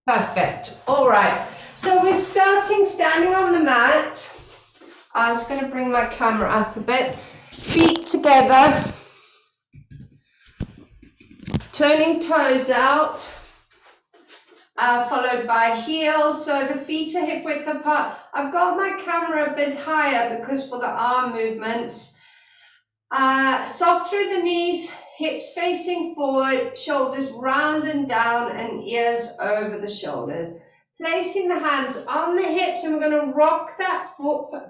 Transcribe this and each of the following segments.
Perfect. All right. So we're standing on the mat. I'm just going to bring my camera up a bit. Feet together. Turning toes out. Followed by heels. So the feet are hip width apart. I've got my camera a bit higher because for the arm movements. Soft through the knees. Hips facing forward, shoulders round and down, and ears over the shoulders. Placing the hands on the hips, and we're going to rock that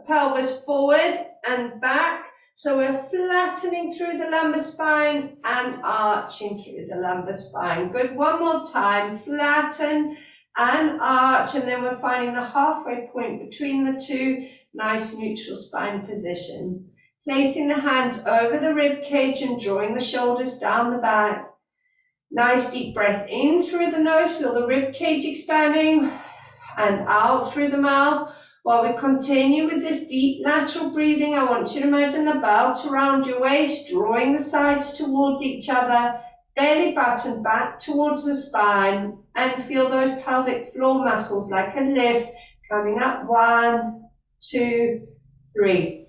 pelvis forward and back. So we're flattening through the lumbar spine and arching through the lumbar spine. Good, one more time. Flatten and arch, and then we're finding the halfway point between the two. Nice neutral spine position. Placing the hands over the rib cage and drawing the shoulders down the back. Nice deep breath in through the nose. Feel the rib cage expanding and out through the mouth. While we continue with this deep lateral breathing, I want you to imagine the belt around your waist, drawing the sides towards each other, belly button back towards the spine, and feel those pelvic floor muscles like a lift coming up. 1, 2, 3.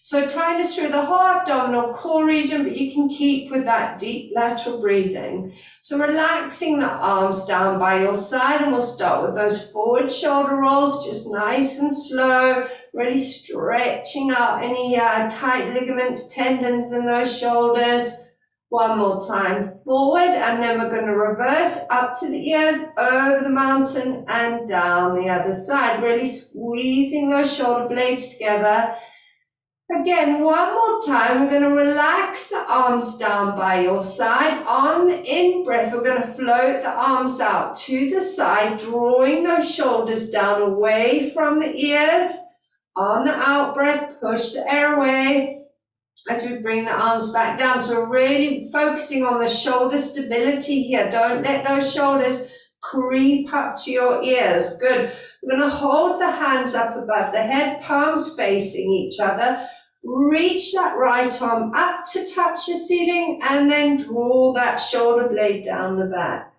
So tightness through the whole abdominal core region, but you can keep with that deep lateral breathing. So relaxing the arms down by your side, and we'll start with those forward shoulder rolls, just nice and slow, really stretching out any tight ligaments, tendons in those shoulders. One more time, forward, and then we're going to reverse up to the ears, over the mountain, and down the other side, really squeezing those shoulder blades together. Again, one more time, we're going to relax the arms down by your side. On the in-breath, we're going to float the arms out to the side, drawing those shoulders down away from the ears. On the out-breath, push the air away as we bring the arms back down. So really focusing on the shoulder stability here. Don't let those shoulders creep up to your ears. Good. We're going to hold the hands up above the head, palms facing each other. Reach that right arm up to touch the ceiling, and then draw that shoulder blade down the back.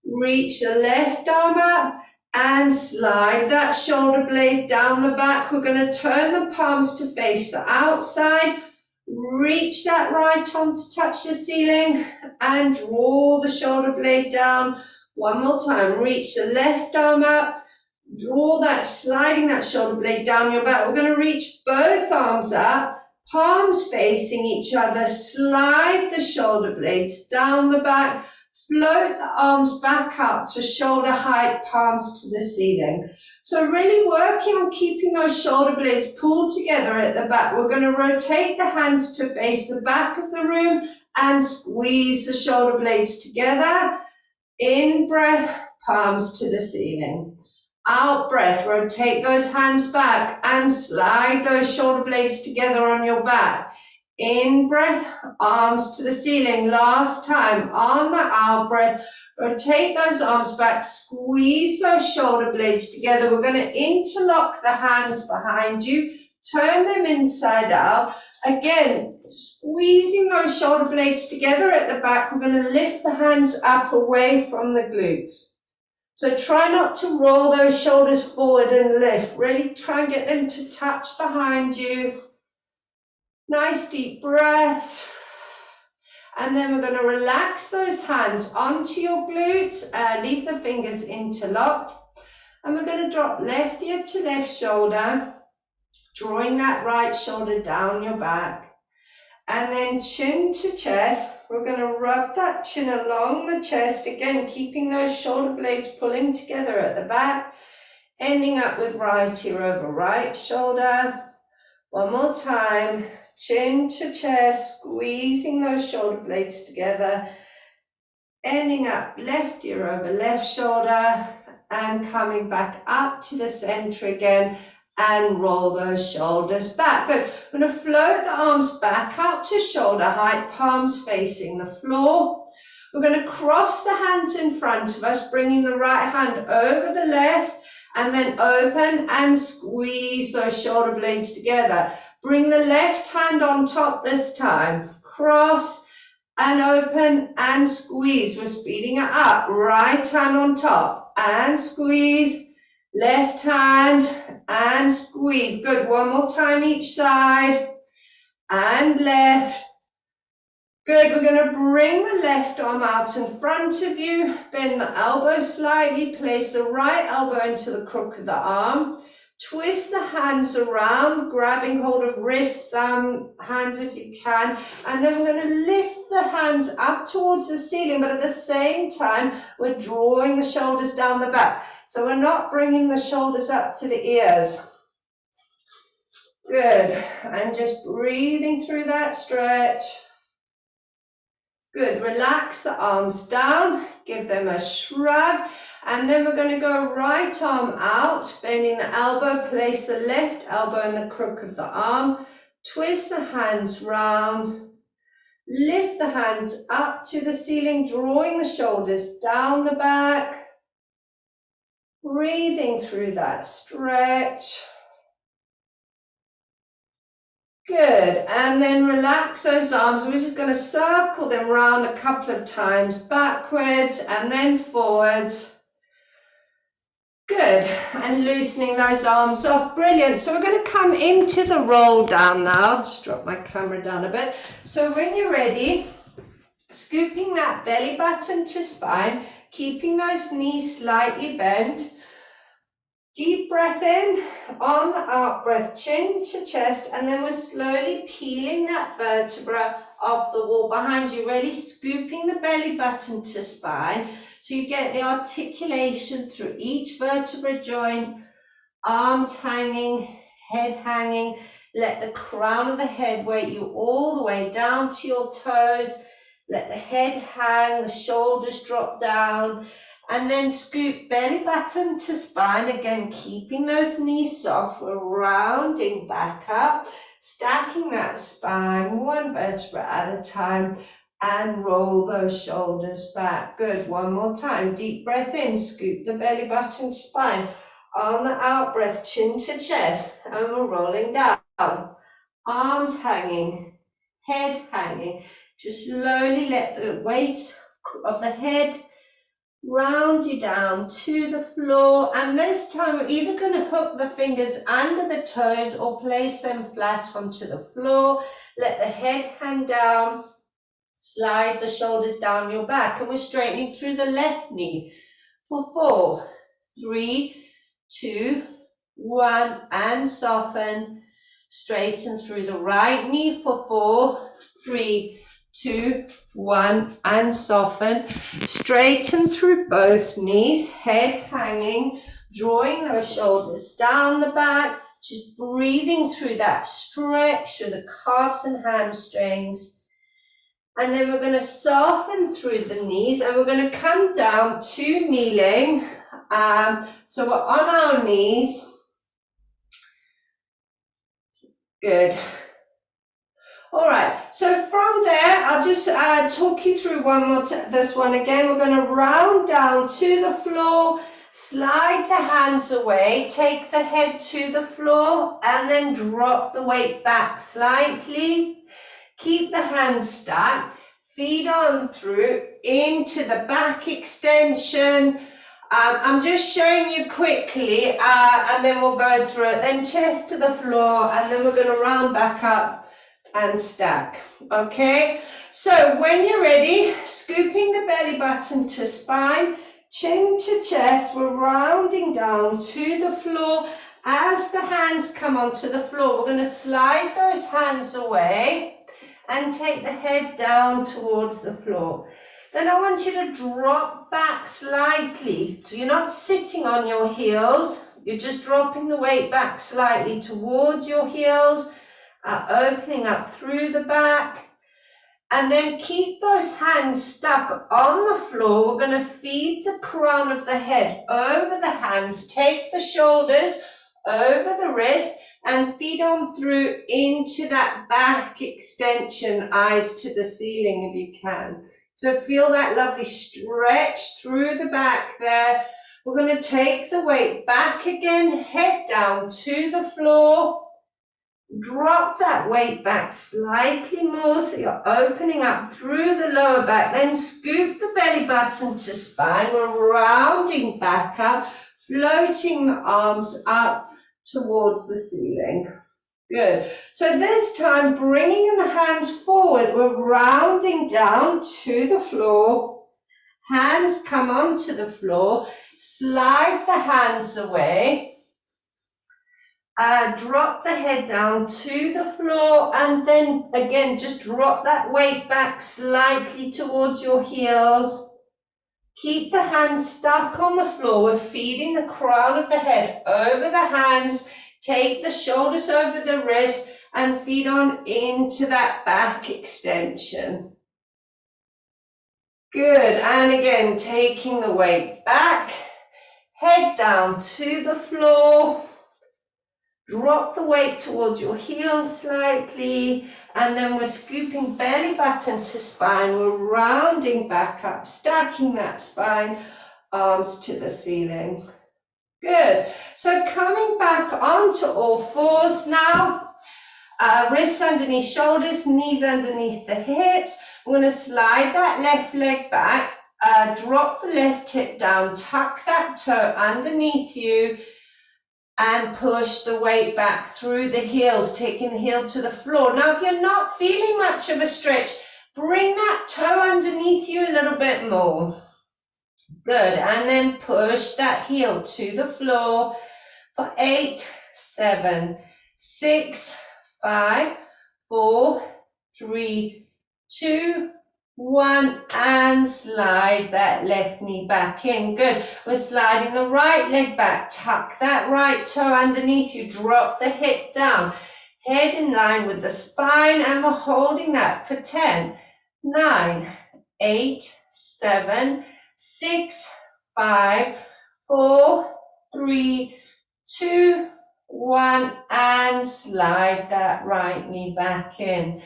Reach the left arm up and slide that shoulder blade down the back. We're going to turn the palms to face the outside. Reach that right arm to touch the ceiling and draw the shoulder blade down. One more time. Reach the left arm up. Draw that, sliding that shoulder blade down your back. We're going to reach both arms up, palms facing each other. Slide the shoulder blades down the back. Float the arms back up to shoulder height, palms to the ceiling. So really working on keeping those shoulder blades pulled together at the back. We're going to rotate the hands to face the back of the room and squeeze the shoulder blades together. In breath, palms to the ceiling. Out breath, rotate those hands back and slide those shoulder blades together on your back. In breath, arms to the ceiling. Last time. On the out breath, rotate those arms back, squeeze those shoulder blades together. We're going to interlock the hands behind you, turn them inside out. Again, squeezing those shoulder blades together at the back. We're going to lift the hands up away from the glutes. So try not to roll those shoulders forward and lift. Really try and get them to touch behind you. Nice deep breath. And then we're going to relax those hands onto your glutes. Leave the fingers interlocked. And we're going to drop left ear to left shoulder, drawing that right shoulder down your back. And then chin to chest. We're going to rub that chin along the chest. Again, keeping those shoulder blades pulling together at the back. Ending up with right ear over right shoulder. One more time. Chin to chest. Squeezing those shoulder blades together. Ending up left ear over left shoulder. And coming back up to the center again. And roll those shoulders back. Good. We're going to float the arms back out to shoulder height, palms facing the floor. We're going to cross the hands in front of us, bringing the right hand over the left, and then open and squeeze those shoulder blades together. Bring the left hand on top this time. Cross and open and squeeze. We're speeding it up. Right hand on top and squeeze. Left hand and squeeze. Good. One more time each side. And left. Good. We're going to bring the left arm out in front of you. Bend the elbow slightly. Place the right elbow into the crook of the arm. Twist the hands around, grabbing hold of wrist, thumb, hands if you can. And then we're going to lift the hands up towards the ceiling, but at the same time, we're drawing the shoulders down the back. So we're not bringing the shoulders up to the ears. Good. And just breathing through that stretch. Good. Relax the arms down. Give them a shrug. And then we're going to go right arm out, bending the elbow, place the left elbow in the crook of the arm, twist the hands round, lift the hands up to the ceiling, drawing the shoulders down the back, breathing through that stretch. Good, and then relax those arms. We're just going to circle them round a couple of times, backwards and then forwards. Good, and loosening those arms off. Brilliant. So we're going to come into the roll down now. Just drop my camera down a bit. So when you're ready, scooping that belly button to spine, keeping those knees slightly bent. Deep breath in, on the out breath, chin to chest, and then we're slowly peeling that vertebra off the wall behind you, really scooping the belly button to spine. So you get the articulation through each vertebra joint, arms hanging, head hanging. Let the crown of the head weight you all the way down to your toes. Let the head hang, the shoulders drop down. And then scoop belly button to spine, again keeping those knees soft. We're rounding back up, stacking that spine one vertebra at a time, and roll those shoulders back. Good, one more time. Deep breath in, scoop the belly button to spine. On the out breath, chin to chest, and we're rolling down. Arms hanging, head hanging. Just slowly let the weight of the head round you down to the floor, and this time we're either going to hook the fingers under the toes or place them flat onto the floor. Let the head hang down, slide the shoulders down your back, and we're straightening through the left knee for 4, 3, 2, 1, and soften. Straighten through the right knee for 4, 3, 2, 1, and soften. Straighten through both knees, head hanging, drawing those shoulders down the back, just breathing through that stretch through the calves and hamstrings. And then we're going to soften through the knees, and we're going to come down to kneeling. So we're on our knees. Good. All right, so from there, I'll just talk you through this one again. We're going to round down to the floor, slide the hands away, take the head to the floor, and then drop the weight back slightly. Keep the hands stacked, feet on through into the back extension. I'm just showing you quickly, and then we'll go through it. Then chest to the floor, and then we're going to round back up and stack. Okay, so when you're ready, scooping the belly button to spine, chin to chest, we're rounding down to the floor. As the hands come onto the floor, we're going to slide those hands away and take the head down towards the floor. Then I want you to drop back slightly. So you're not sitting on your heels, you're just dropping the weight back slightly towards your heels, opening up through the back. And then keep those hands stuck on the floor. We're going to feed the crown of the head over the hands, take the shoulders over the wrist, and feed on through into that back extension, eyes to the ceiling if you can. So feel that lovely stretch through the back there. We're going to take the weight back again, head down to the floor, Drop that weight back slightly more so you're opening up through the lower back. Then scoop the belly button to spine. We're rounding back up, floating the arms up towards the ceiling. Good. So this time, bringing the hands forward, we're rounding down to the floor. Hands come onto the floor. Slide the hands away. Drop the head down to the floor, and then again, just drop that weight back slightly towards your heels. Keep the hands stuck on the floor. We're feeding the crown of the head over the hands. Take the shoulders over the wrists and feed on into that back extension. Good, and again, taking the weight back, head down to the floor. Drop the weight towards your heels slightly, and then we're scooping belly button to spine. We're rounding back up, stacking that spine, arms to the ceiling. Good. So coming back onto all fours now, wrists underneath shoulders, knees underneath the hips. We're going to slide that left leg back, drop the left hip down, tuck that toe underneath you, and push the weight back through the heels, taking the heel to the floor. Now, if you're not feeling much of a stretch, bring that toe underneath you a little bit more. Good, and then push that heel to the floor for 8, 7, 6, 5, 4, 3, 2, 1, and slide that left knee back in. Good. We're sliding the right leg back. Tuck that right toe underneath you. Drop the hip down. Head in line with the spine, and we're holding that for 10, 9, 8, 7, 6, 5, 4, 3, 2, 1, and slide that right knee back in.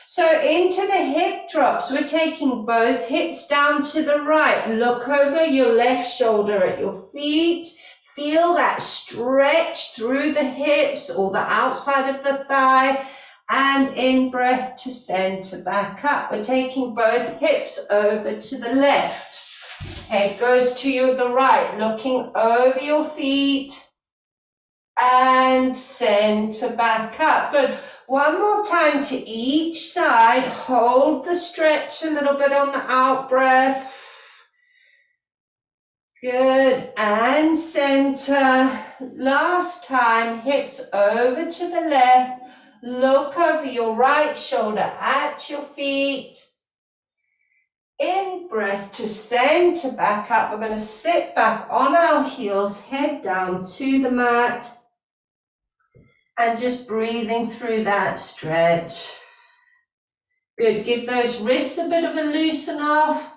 So into the hip drops, we're taking both hips down to the right. Look over your left shoulder at your feet. Feel that stretch through the hips or the outside of the thigh. And in breath to center, back up. We're taking both hips over to the left. Head goes to the right, looking over your feet. And center back up. Good. One more time to each side. Hold the stretch a little bit on the out breath. Good. And center. Last time. Hips over to the left. Look over your right shoulder at your feet. In breath to center back up. We're going to sit back on our heels. Head down to the mat. And just breathing through that stretch. Good, give those wrists a bit of a loosen off.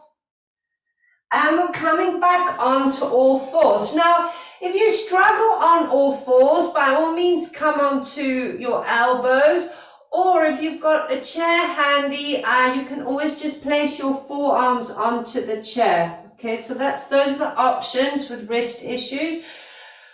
And we're coming back onto all fours. Now, if you struggle on all fours, by all means come onto your elbows. Or if you've got a chair handy, you can always just place your forearms onto the chair. Okay, so those are the options with wrist issues.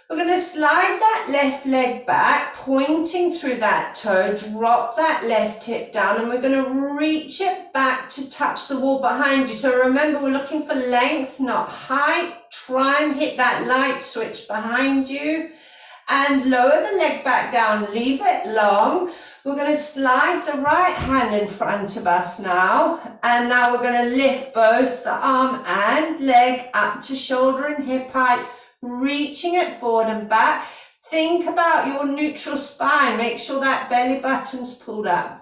We're going to slide that left leg back, pointing through that toe, drop that left hip down, and we're going to reach it back to touch the wall behind you. So remember, we're looking for length, not height. Try and hit that light switch behind you. And lower the leg back down, leave it long. We're going to slide the right hand in front of us now. And now we're going to lift both the arm and leg up to shoulder and hip height, reaching it forward and back. Think about your neutral spine. Make sure that belly button's pulled up.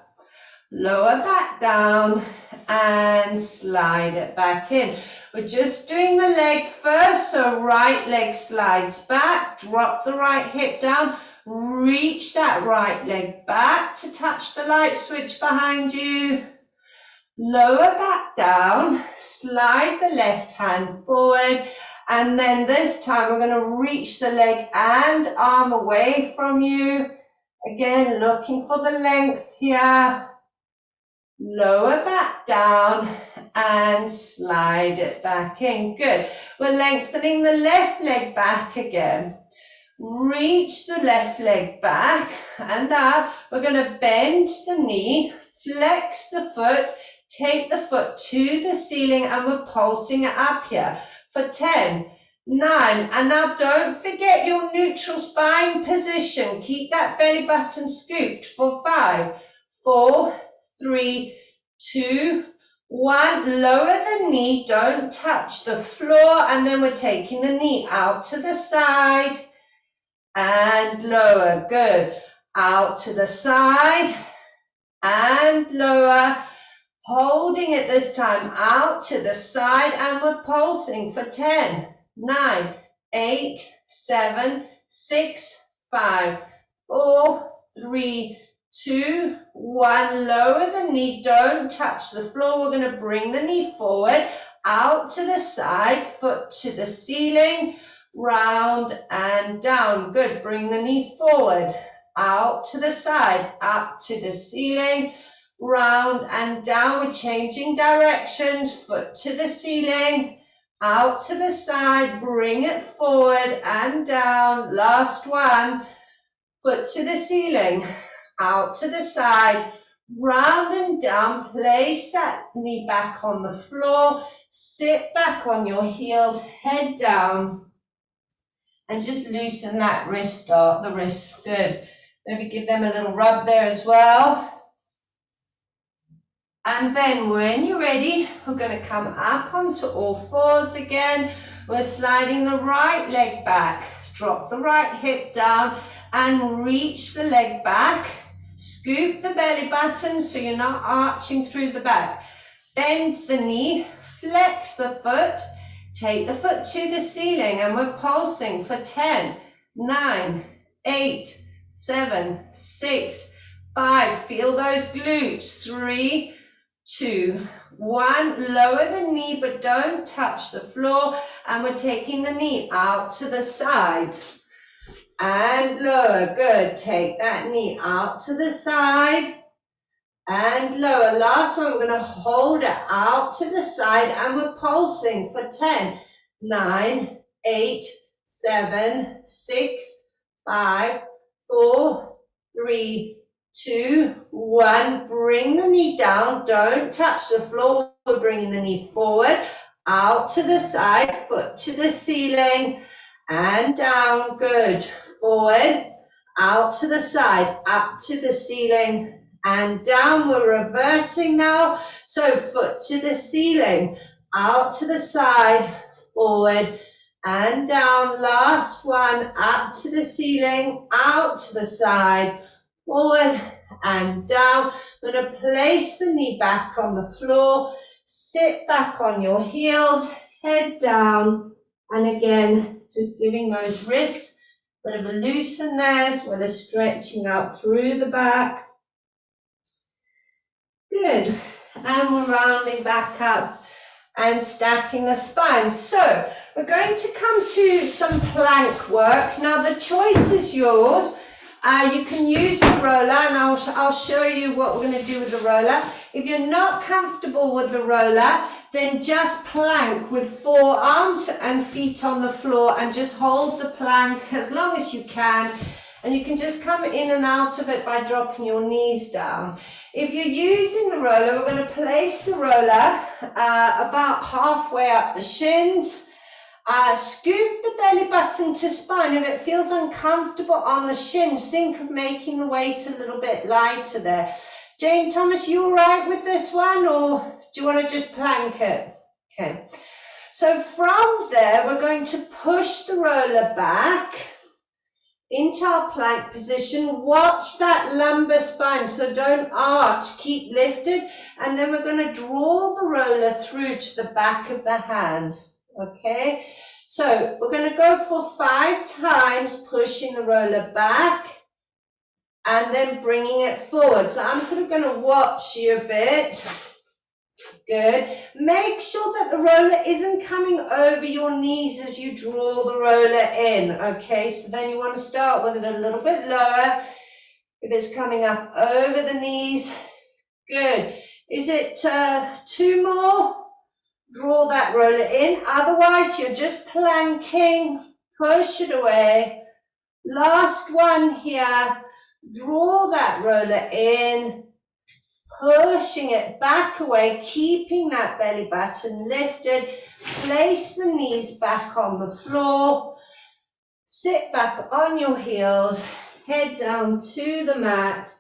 Lower back down and slide it back in. We're just doing the leg first, so right leg slides back, drop the right hip down, reach that right leg back to touch the light switch behind you. Lower back down, slide the left hand forward, and then this time we're going to reach the leg and arm away from you. Again, looking for the length here. Lower back down and slide it back in. Good. We're lengthening the left leg back again. reach the left leg back, and now we're going to bend the knee, flex the foot, take the foot to the ceiling, and we're pulsing it up here for 10, 9, and now don't forget your neutral spine position. Keep that belly button scooped for 5, 4, 3, 2, 1. Lower the knee, don't touch the floor, and then we're taking the knee out to the side and lower. Good. Out to the side and lower. Holding it this time out to the side, and we're pulsing for 10, 9, 8, 7, 6, 5, 4, 3, 2, 1. Lower the knee, don't touch the floor. We're going to bring the knee forward, out to the side, foot to the ceiling, round and down. Good. Bring the knee forward, out to the side, up to the ceiling, round and down. We're changing directions, foot to the ceiling, out to the side, bring it forward and down. Last one, foot to the ceiling, out to the side, round and down. Place that knee back on the floor, sit back on your heels, head down, and just loosen that wrist, the wrists. Good. Maybe give them a little rub there as well. And then when you're ready, we're going to come up onto all fours again. We're sliding the right leg back. Drop the right hip down and reach the leg back. Scoop the belly button so you're not arching through the back. Bend the knee, flex the foot, take the foot to the ceiling, and we're pulsing for 10, 9, 8, 7, 6, 5. Feel those glutes. 3, 2, 1. Lower the knee, but don't touch the floor. And we're taking the knee out to the side and lower. Good. Take that knee out to the side and lower. Last one, we're going to hold it out to the side, and we're pulsing for 10, 9, 8, 7, 6, 5, 4, 3, 2, 1. Bring the knee down. Don't touch the floor. We're bringing the knee forward, out to the side, foot to the ceiling, and down. Good. Forward, out to the side, up to the ceiling, and down. We're reversing now. So foot to the ceiling, out to the side, forward, and down. Last one, up to the ceiling, out to the side, forward and down. I'm going to place the knee back on the floor, sit back on your heels, head down, and again, just giving those wrists a bit of a loosen there as well as stretching out through the back. Good. And we're rounding back up and stacking the spine. So we're going to come to some plank work. Now the choice is yours. You can use the roller, and I'll show you what we're going to do with the roller. If you're not comfortable with the roller, then just plank with forearms and feet on the floor, and just hold the plank as long as you can. And you can just come in and out of it by dropping your knees down. If you're using the roller, we're going to place the roller about halfway up the shins. Scoop the belly button to spine. If it feels uncomfortable on the shins, think of making the weight a little bit lighter there. Jane Thomas, you all right with this one, or do you want to just plank it? Okay. So from there, we're going to push the roller back into our plank position. Watch that lumbar spine, so don't arch, keep lifted, and then we're going to draw the roller through to the back of the hand. Okay, so we're going to go for 5 times, pushing the roller back and then bringing it forward. So I'm sort of going to watch you a bit. Good. Make sure that the roller isn't coming over your knees as you draw the roller in. Okay, so then you want to start with it a little bit lower. If it's coming up over the knees, good. Is it 2 more? Draw that roller in. Otherwise, you're just planking. Push it away. Last one here. Draw that roller in, pushing it back away, keeping that belly button lifted. Place the knees back on the floor. Sit back on your heels, head down to the mat,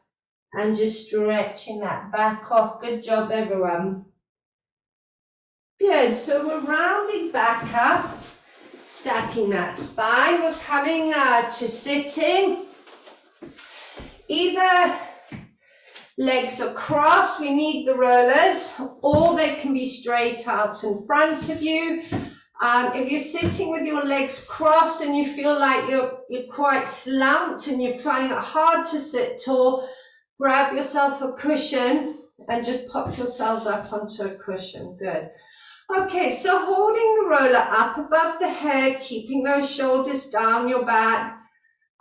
and just stretching that back off. Good job, everyone. Good, so we're rounding back up, stacking that spine. We're coming to sitting. Either legs are crossed, we need the rollers, or they can be straight out in front of you. If you're sitting with your legs crossed and you feel like you're quite slumped and you're finding it hard to sit tall, grab yourself a cushion and just pop yourselves up onto a cushion. Good. Okay, so holding the roller up above the head, keeping those shoulders down your back,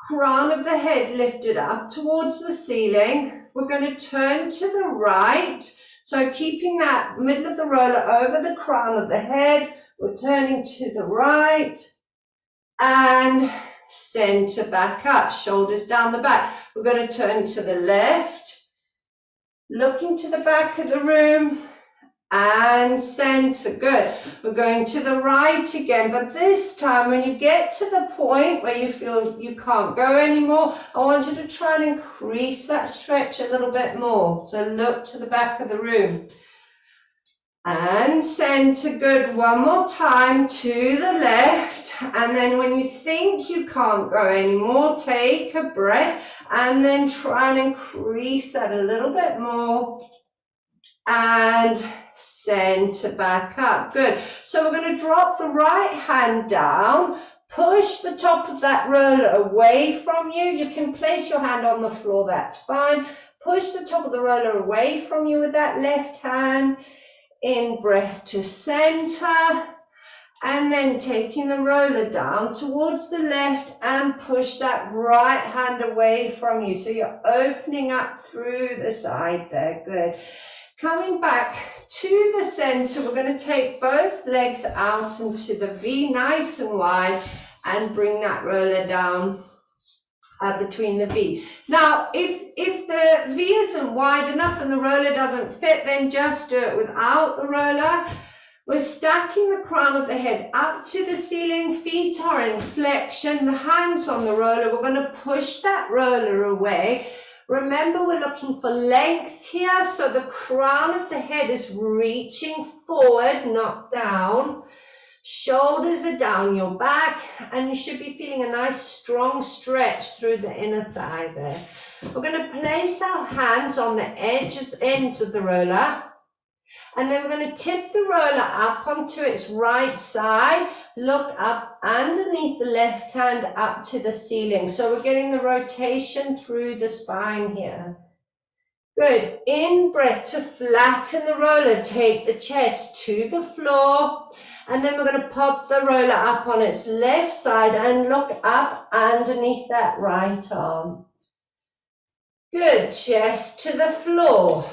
crown of the head lifted up towards the ceiling. We're going to turn to the right. So keeping that middle of the roller over the crown of the head, we're turning to the right and center back up, shoulders down the back. We're going to turn to the left, looking to the back of the room and center. Good. We're going to the right again, but this time when you get to the point where you feel you can't go anymore, I want you to try and increase that stretch a little bit more. So look to the back of the room. And center. Good. One more time to the left. And then when you think you can't go anymore, take a breath and then try and increase that a little bit more. And center back up. Good. So we're going to drop the right hand down. Push the top of that roller away from you. You can place your hand on the floor. That's fine. Push the top of the roller away from you with that left hand. In breath to center, and then taking the roller down towards the left and push that right hand away from you. So you're opening up through the side there. Good. Coming back to the center, we're going to take both legs out into the V, nice and wide, and bring that roller down between the V. Now, if the V isn't wide enough and the roller doesn't fit, then just do it without the roller. We're stacking the crown of the head up to the ceiling, feet are in flexion, the hands on the roller. We're going to push that roller away. Remember, we're looking for length here, so the crown of the head is reaching forward, not down. Shoulders are down your back, and you should be feeling a nice strong stretch through the inner thigh there. We're going to place our hands on the ends of the roller, and then we're going to tip the roller up onto its right side, look up underneath the left hand up to the ceiling. So we're getting the rotation through the spine here. Good. In breath to flatten the roller, take the chest to the floor. And then we're going to pop the roller up on its left side and look up underneath that right arm. Good. Chest to the floor.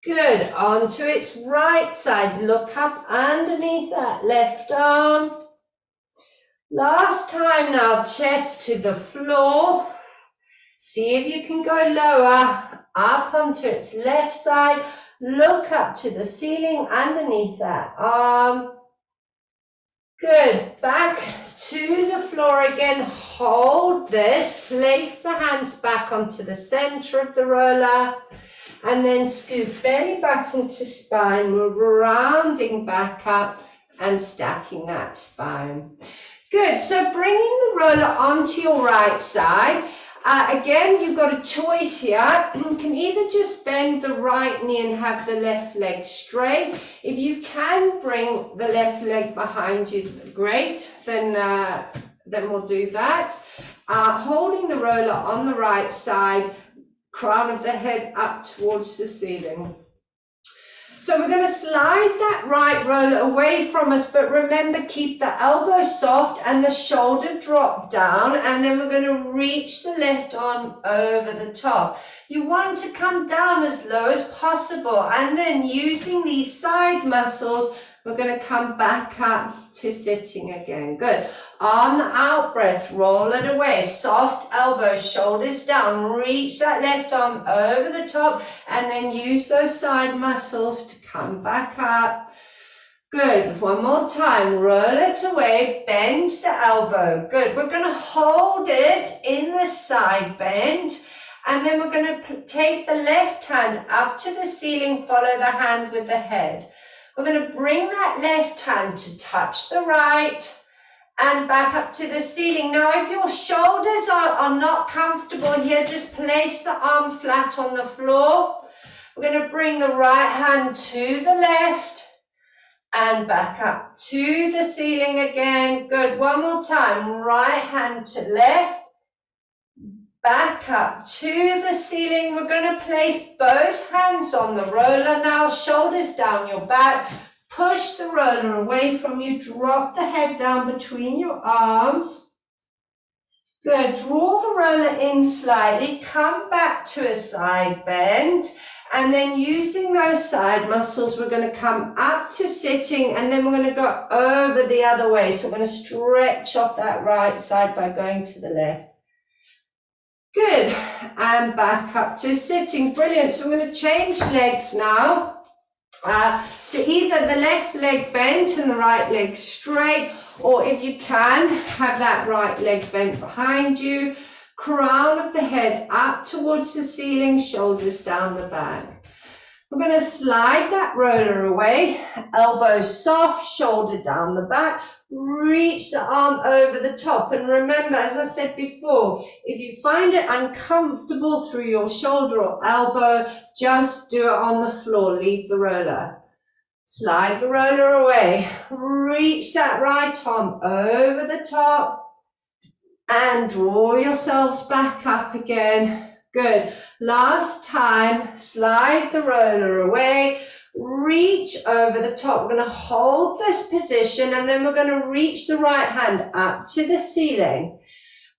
Good. Onto its right side. Look up underneath that left arm. Last time now. Chest to the floor. See if you can go lower. Up onto its left side. Look up to the ceiling underneath that arm. Good. Back to the floor again. Hold this. Place the hands back onto the center of the roller. And then scoop belly button to spine. We're rounding back up and stacking that spine. Good. So bringing the roller onto your right side. Again, you've got a choice here. You can either just bend the right knee and have the left leg straight. If you can bring the left leg behind you, great, then we'll do that. Holding the roller on the right side, crown of the head up towards the ceiling. So we're going to slide that right roller away from us, but remember, keep the elbow soft and the shoulder drop down, and then we're going to reach the left arm over the top. You want to come down as low as possible, and then using these side muscles, we're going to come back up to sitting again. Good. On the out breath, roll it away. Soft elbows, shoulders down. Reach that left arm over the top and then use those side muscles to come back up. Good. One more time. Roll it away. Bend the elbow. Good. We're going to hold it in the side bend. And then we're going to take the left hand up to the ceiling. Follow the hand with the head. We're going to bring that left hand to touch the right and back up to the ceiling. Now, if your shoulders are not comfortable here, just place the arm flat on the floor. We're going to bring the right hand to the left and back up to the ceiling again. Good. One more time. Right hand to left. Back up to the ceiling. We're going to place both hands on the roller now. Shoulders down your back. Push the roller away from you. Drop the head down between your arms. Good. Draw the roller in slightly. Come back to a side bend. And then using those side muscles, we're going to come up to sitting and then we're going to go over the other way. So we're going to stretch off that right side by going to the left. Good. And back up to sitting. Brilliant. So we're going to change legs now. So either the left leg bent and the right leg straight, or if you can, have that right leg bent behind you. Crown of the head up towards the ceiling, shoulders down the back. We're going to slide that roller away, elbows soft, shoulder down the back, reach the arm over the top. And remember, as I said before, if you find it uncomfortable through your shoulder or elbow, just do it on the floor, leave the roller. Slide the roller away, reach that right arm over the top, and draw yourselves back up again. Good. Last time, slide the roller away, reach over the top. We're going to hold this position and then we're going to reach the right hand up to the ceiling.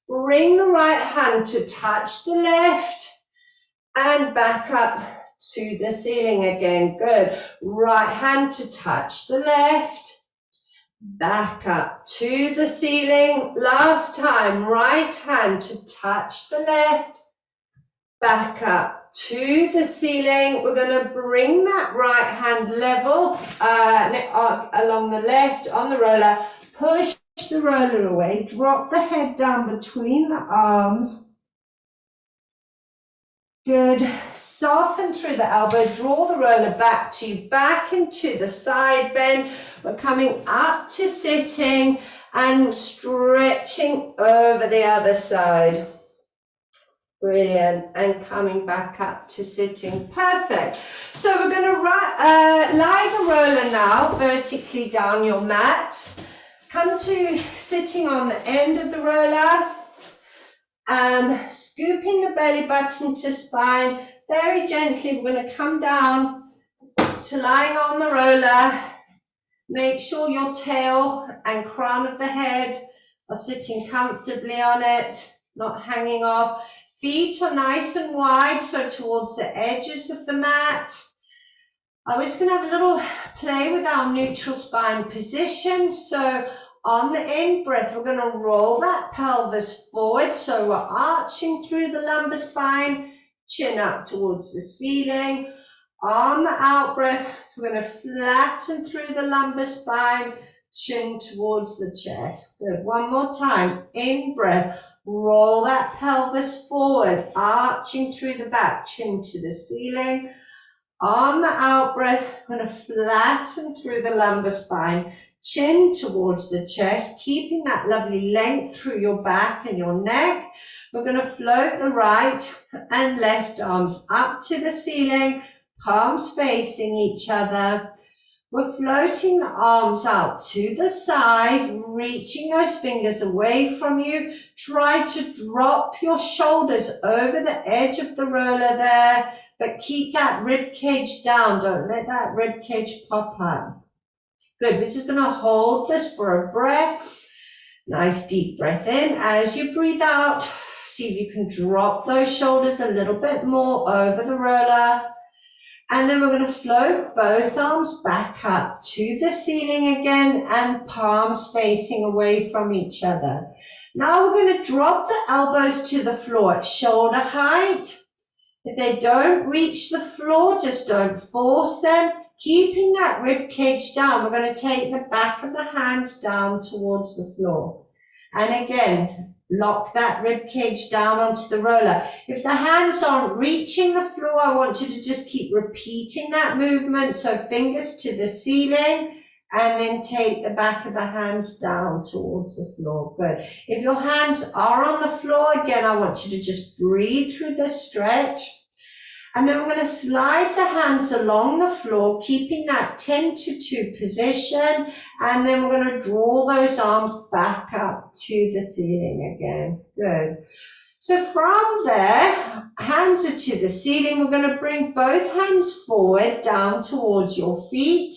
Bring the right hand to touch the left and back up to the ceiling again. Good. Right hand to touch the left. Back up to the ceiling. Last time, right hand to touch the left. Back up to the ceiling. We're going to bring that right hand level along the left on the roller. Push the roller away. Drop the head down between the arms. Good. Soften through the elbow. Draw the roller back to you, back into the side bend. We're coming up to sitting and stretching over the other side. Brilliant. And coming back up to sitting. Perfect. So we're going to lie the roller now vertically down your mat. Come to sitting on the end of the roller. Scooping the belly button to spine. Very gently, we're going to come down to lying on the roller. Make sure your tail and crown of the head are sitting comfortably on it, not hanging off. Feet are nice and wide, so towards the edges of the mat. I was going to have a little play with our neutral spine position. So on the in breath, we're going to roll that pelvis forward. So we're arching through the lumbar spine, chin up towards the ceiling. On the out breath, we're going to flatten through the lumbar spine, chin towards the chest. Good. One more time. In breath, roll that pelvis forward, arching through the back, chin to the ceiling. On the out breath, we're going to flatten through the lumbar spine, chin towards the chest, keeping that lovely length through your back and your neck. We're going to float the right and left arms up to the ceiling, palms facing each other. We're floating the arms out to the side, reaching those fingers away from you. Try to drop your shoulders over the edge of the roller there, but keep that rib cage down. Don't let that rib cage pop up. Good. We're just going to hold this for a breath. Nice deep breath in. As you breathe out, see if you can drop those shoulders a little bit more over the roller. And then we're going to float both arms back up to the ceiling again and palms facing away from each other. Now we're going to drop the elbows to the floor at shoulder height. If they don't reach the floor, just don't force them. Keeping that rib cage down, we're going to take the back of the hands down towards the floor. And again, lock that rib cage down onto the roller. If the hands aren't reaching the floor, I want you to just keep repeating that movement. So fingers to the ceiling and then take the back of the hands down towards the floor. Good. If your hands are on the floor, again, I want you to just breathe through the stretch. And then we're going to slide the hands along the floor, keeping that 10 to 2 position. And then we're going to draw those arms back up to the ceiling again. Good. So from there, hands are to the ceiling. We're going to bring both hands forward down towards your feet.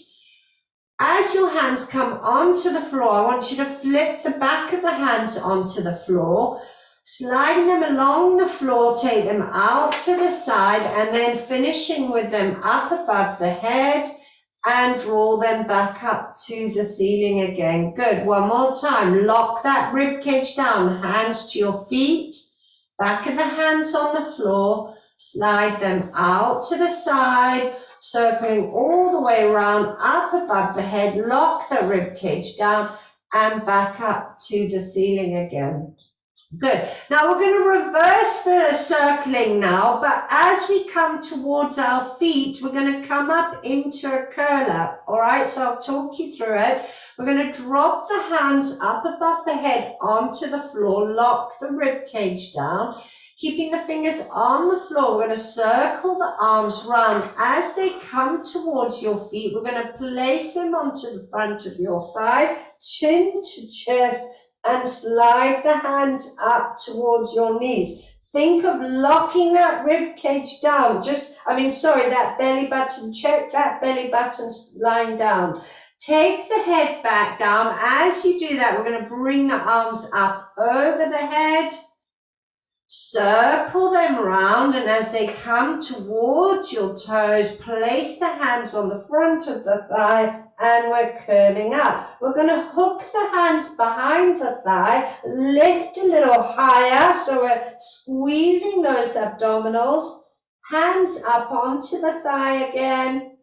As your hands come onto the floor, I want you to flip the back of the hands onto the floor. Sliding them along the floor, take them out to the side and then finishing with them up above the head and draw them back up to the ceiling again. Good. One more time. Lock that rib cage down. Hands to your feet. Back of the hands on the floor. Slide them out to the side, circling all the way around up above the head. Lock the rib cage down and back up to the ceiling again. Good. Now we're going to reverse the circling now, but as we come towards our feet, we're going to come up into a curl up. All right, so I'll talk you through it. We're going to drop the hands up above the head onto the floor, lock the rib cage down, keeping the fingers on the floor. We're going to circle the arms round. As they come towards your feet, we're going to place them onto the front of your thigh, chin to chest, and slide the hands up towards your knees. Think of locking that rib cage down. That belly button. Check that belly button's lying down. Take the head back down. As you do that, we're going to bring the arms up over the head. Circle them round, and as they come towards your toes, place the hands on the front of the thigh, and we're curling up. We're going to hook the hands behind the thigh, lift a little higher, so we're squeezing those abdominals, hands up onto the thigh again,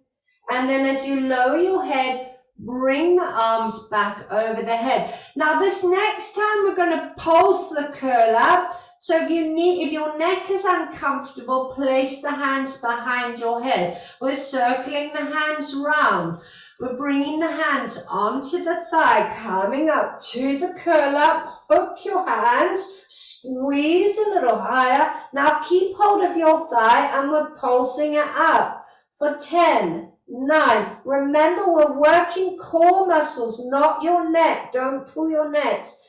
and then as you lower your head, bring the arms back over the head. Now this next time we're going to pulse the curl up. So if your neck is uncomfortable, place the hands behind your head. We're circling the hands round. We're bringing the hands onto the thigh, coming up to the curl up. Hook your hands, squeeze a little higher. Now keep hold of your thigh and we're pulsing it up for 10, 9. Remember, we're working core muscles, not your neck. Don't pull your necks.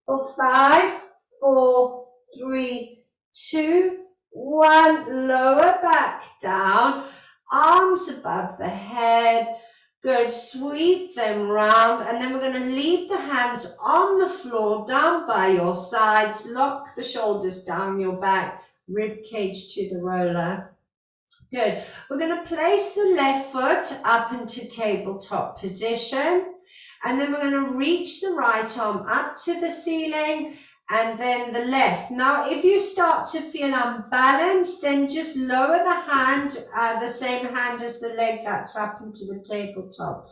For 5, 4, 3, 2, 1. Lower back down, arms above the head. Good. Sweep them round, and then we're going to leave the hands on the floor, down by your sides. Lock the shoulders down your back, rib cage to the roller. Good. We're going to place the left foot up into tabletop position, and then we're going to reach the right arm up to the ceiling, and then the left. Now, if you start to feel unbalanced, then just lower the hand, the same hand as the leg that's up into the tabletop.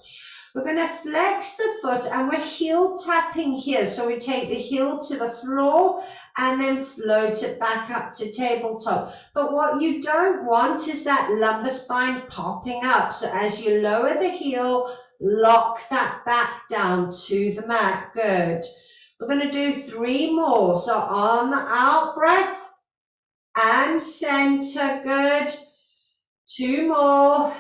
We're going to flex the foot and we're heel tapping here. So we take the heel to the floor and then float it back up to tabletop. But what you don't want is that lumbar spine popping up. So as you lower the heel, lock that back down to the mat. Good. We're going to do 3 more. So on the out breath and center. Good. 2 more.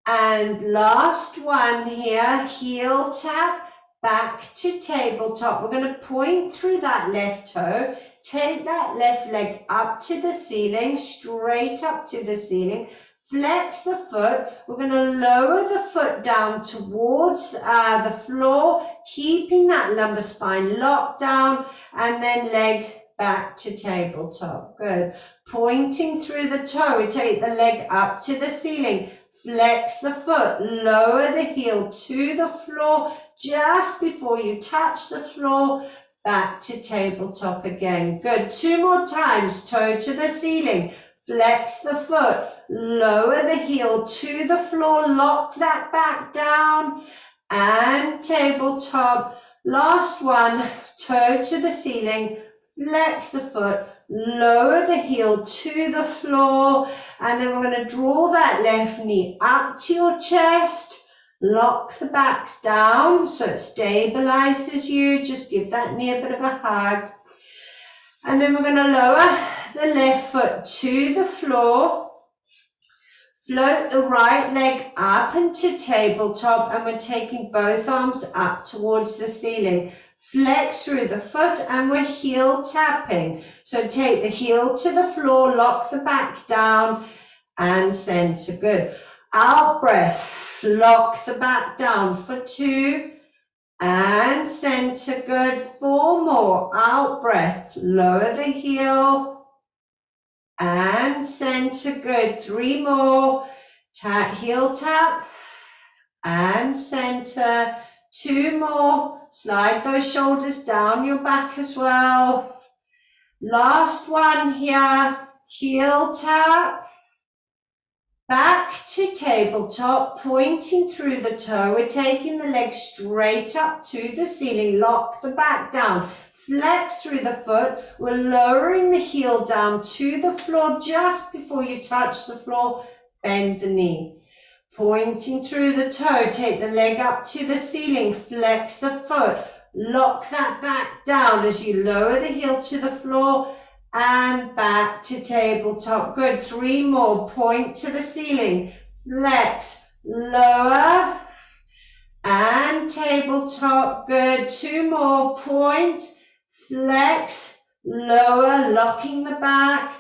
And last one here. Heel tap back to tabletop. We're going to point through that left toe. Take that left leg up to the ceiling, straight up to the ceiling. Flex the foot. We're going to lower the foot down towards the floor, keeping that lumbar spine locked down, and then leg back to tabletop. Good. Pointing through the toe, we take the leg up to the ceiling. Flex the foot, lower the heel to the floor just before you touch the floor. Back to tabletop again. Good. 2 more times. Toe to the ceiling. Flex the foot, lower the heel to the floor, lock that back down, and tabletop. Last one, toe to the ceiling, flex the foot, lower the heel to the floor, and then we're going to draw that left knee up to your chest, lock the backs down so it stabilizes you. Just give that knee a bit of a hug. And then we're going to lower the left foot to the floor, float the right leg up into tabletop, and we're taking both arms up towards the ceiling. Flex through the foot and we're heel tapping. So take the heel to the floor, lock the back down and center. Good. Out breath, lock the back down for 2 and center. Good. 4 more. Out breath, lower the heel and center. Good. 3 more. Tap, heel tap and center. 2 more. Slide those shoulders down your back as well. Last one here. Heel tap. Back to tabletop, pointing through the toe. We're taking the leg straight up to the ceiling. Lock the back down. Flex through the foot. We're lowering the heel down to the floor just before you touch the floor. Bend the knee. Pointing through the toe. Take the leg up to the ceiling. Flex the foot. Lock that back down as you lower the heel to the floor. And back to tabletop. Good. 3 more. Point to the ceiling. Flex. Lower. And tabletop. Good. 2 more. Point. Flex. Lower. Locking the back.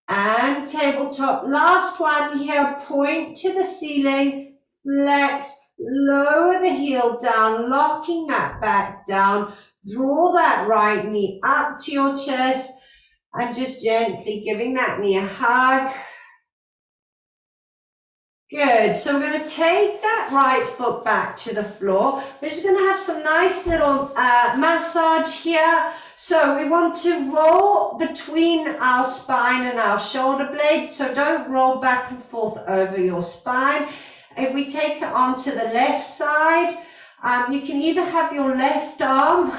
And tabletop. Last one here. Point to the ceiling. Flex. Lower the heel down. Locking that back down. Draw that right knee up to your chest. And just gently giving that knee a hug. Good. So we're going to take that right foot back to the floor. We're just going to have some nice little massage here. So we want to roll between our spine and our shoulder blade. So don't roll back and forth over your spine. If we take it onto the left side, you can either have your left arm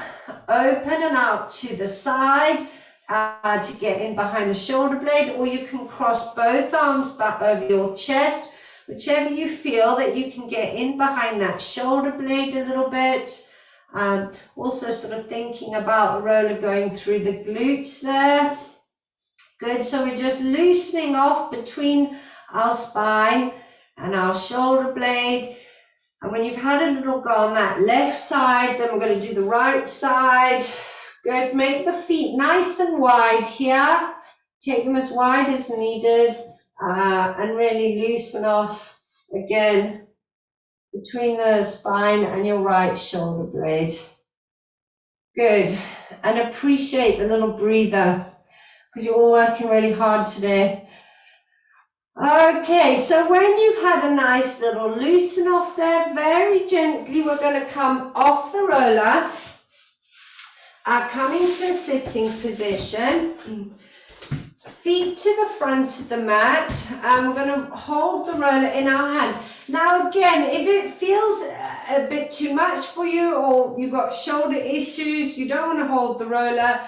open and out to the side, to get in behind the shoulder blade, or you can cross both arms back over your chest, whichever you feel that you can get in behind that shoulder blade a little bit. Also sort of thinking about the roller going through the glutes there. Good. So we're just loosening off between our spine and our shoulder blade. And when you've had a little go on that left side, then we're going to do the right side. Good. Make the feet nice and wide here. Take them as wide as needed, and really loosen off again between the spine and your right shoulder blade. Good. And appreciate the little breather because you're all working really hard today. Okay, so when you've had a nice little loosen off there, very gently we're going to come off the roller. Coming to a sitting position, feet to the front of the mat, and we're going to hold the roller in our hands. Now again, if it feels a bit too much for you, or you've got shoulder issues, you don't want to hold the roller,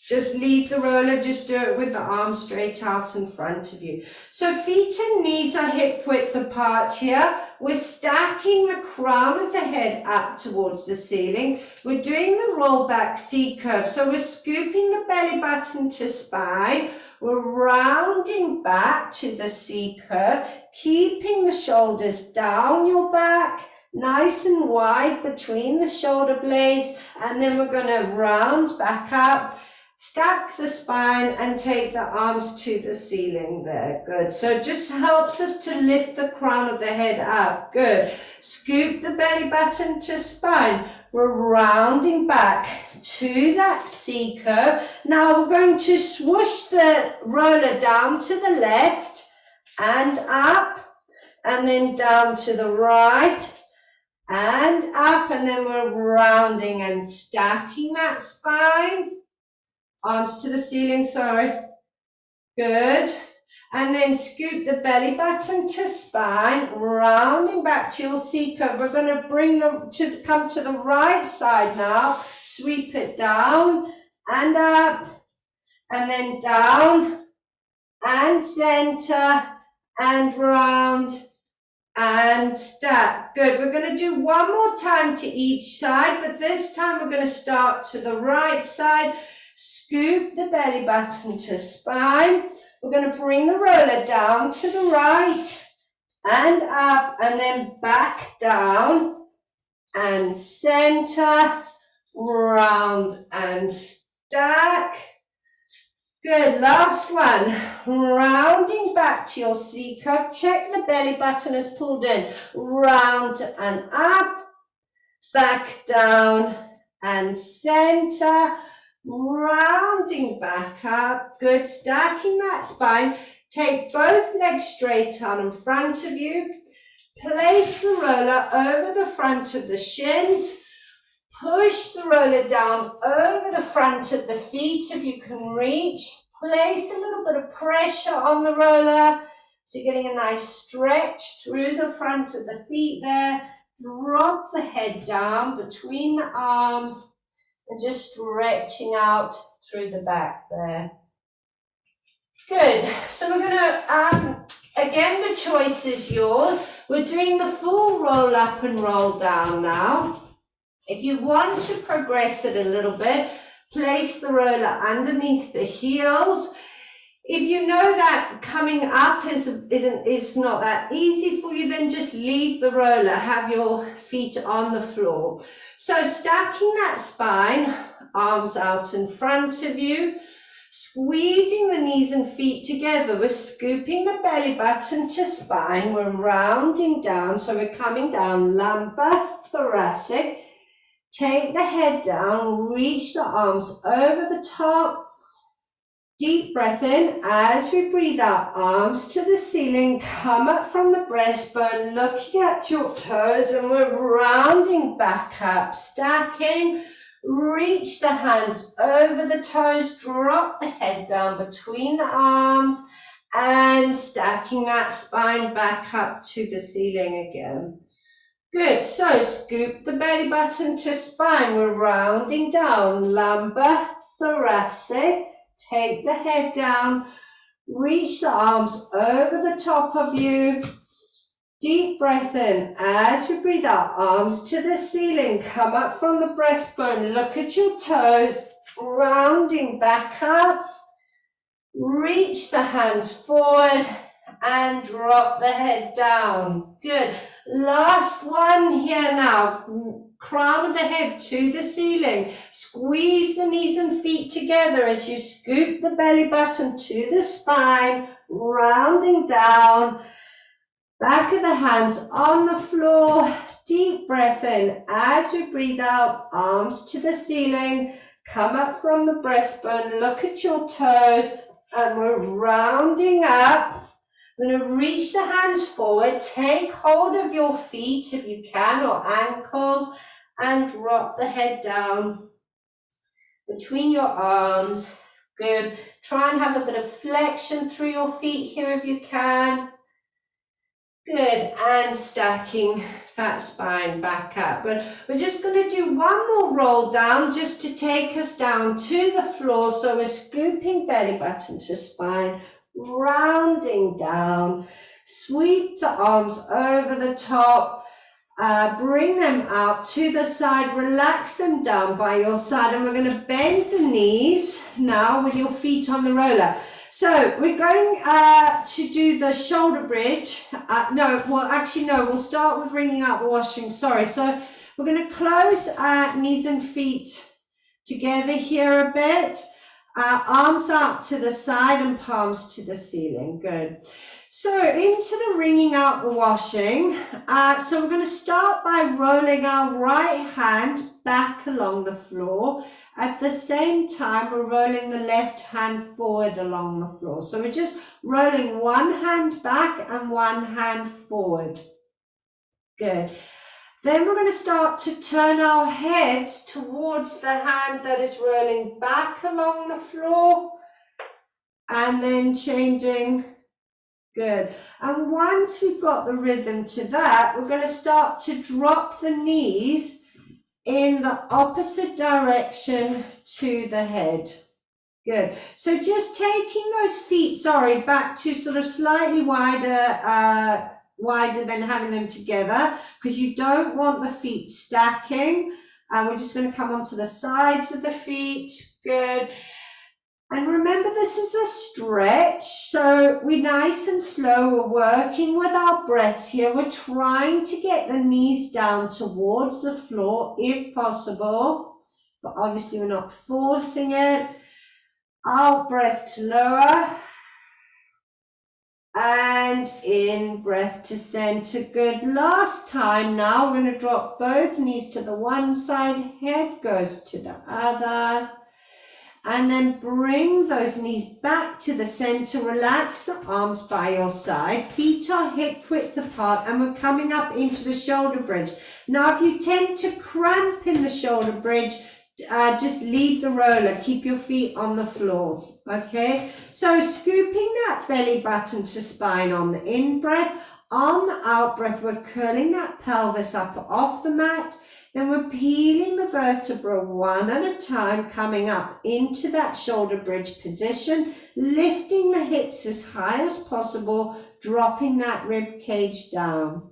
just leave the roller, just do it with the arms straight out in front of you. So feet and knees are hip width apart here. We're stacking the crown of the head up towards the ceiling. We're doing the roll back C curve. So we're scooping the belly button to spine. We're rounding back to the C curve, keeping the shoulders down your back, nice and wide between the shoulder blades. And then we're going to round back up Stack the spine and take the arms to the ceiling there. Good. So it just helps us to lift the crown of the head up. Good. Scoop the belly button to spine. We're rounding back to that C curve. Now we're going to swoosh the roller down to the left and up, and then down to the right and up, and then we're rounding and stacking that spine. Arms to the ceiling, sorry. Good. And then scoop the belly button to spine, rounding back to your C curve. We're going to bring them to come to the right side now. Sweep it down and up, and then down and center and round and stack. Good. We're going to do one more time to each side, but this time we're going to start to the right side. Scoop the belly button to spine. We're going to bring the roller down to the right and up, and then back down and center, round and stack. Good, last one. Rounding back to your C curve. Check the belly button is pulled in. Round and up, back down and center. Rounding back up. Good, stacking that spine. Take both legs straight on in front of you. Place the roller over the front of the shins. Push the roller down over the front of the feet if you can reach. Place a little bit of pressure on the roller. So you're getting a nice stretch through the front of the feet there. Drop the head down between the arms and just stretching out through the back there. Good. So we're going to, again, the choice is yours. We're doing the full roll up and roll down now. If you want to progress it a little bit, place the roller underneath the heels. If you know that coming up is not that easy for you, then just leave the roller, have your feet on the floor. So stacking that spine, arms out in front of you, squeezing the knees and feet together. We're scooping the belly button to spine. We're rounding down, so we're coming down lumbar, thoracic. Take the head down, reach the arms over the top. Deep breath in as we breathe out, arms to the ceiling, come up from the breastbone, looking at your toes, and we're rounding back up, stacking. Reach the hands over the toes, drop the head down between the arms, and stacking that spine back up to the ceiling again. Good, so scoop the belly button to spine, we're rounding down, lumbar, thoracic. Take the head down, reach the arms over the top of you. Deep breath in as we breathe out, arms to the ceiling, come up from the breastbone, look at your toes, rounding back up. Reach the hands forward and drop the head down. Good. Last one here now. Crown of the head to the ceiling. Squeeze the knees and feet together as you scoop the belly button to the spine, rounding down. Back of the hands on the floor. Deep breath in as we breathe out, arms to the ceiling. Come up from the breastbone, look at your toes, and we're rounding up. We're going to reach the hands forward, take hold of your feet if you can, or ankles, and drop the head down between your arms. Good. Try and have a bit of flexion through your feet here if you can. Good. And stacking that spine back up. But we're just going to do one more roll down just to take us down to the floor. So we're scooping belly button to spine, rounding down, sweep the arms over the top, bring them out to the side, relax them down by your side, and we're going to bend the knees now with your feet on the roller. So we're going to do the shoulder bridge. We'll start with bringing out the washing, sorry. So we're going to close knees and feet together here a bit. Arms out to the side and palms to the ceiling. Good. So into the wringing out the washing. So we're going to start by rolling our right hand back along the floor. At the same time, we're rolling the left hand forward along the floor. So we're just rolling one hand back and one hand forward. Good. Then we're going to start to turn our heads towards the hand that is rolling back along the floor and then changing. Good. And once we've got the rhythm to that, we're going to start to drop the knees in the opposite direction to the head. Good. So just taking those feet, back to sort of slightly wider than having them together, because you don't want the feet stacking. And we're just going to come onto the sides of the feet. Good. And remember, this is a stretch, so we're nice and slow. We're working with our breaths here. We're trying to get the knees down towards the floor if possible, but obviously we're not forcing it. Out breath to lower. And in, breath to center. Good. Last time now, we're going to drop both knees to the one side, head goes to the other. And then bring those knees back to the center. Relax the arms by your side. Feet are hip width apart, and we're coming up into the shoulder bridge. Now, if you tend to cramp in the shoulder bridge, just leave the roller. Keep your feet on the floor. Okay, so scooping that belly button to spine on the in-breath. On the out-breath, we're curling that pelvis up off the mat. Then we're peeling the vertebra one at a time, coming up into that shoulder bridge position, lifting the hips as high as possible, dropping that rib cage down.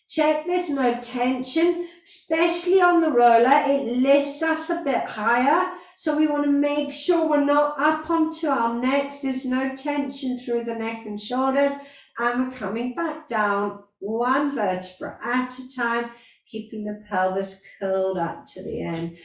Check there's no tension, especially on the roller. It lifts us a bit higher, so we want to make sure we're not up onto our necks. There's no tension through the neck and shoulders, and we're coming back down one vertebra at a time, keeping the pelvis curled up to the end.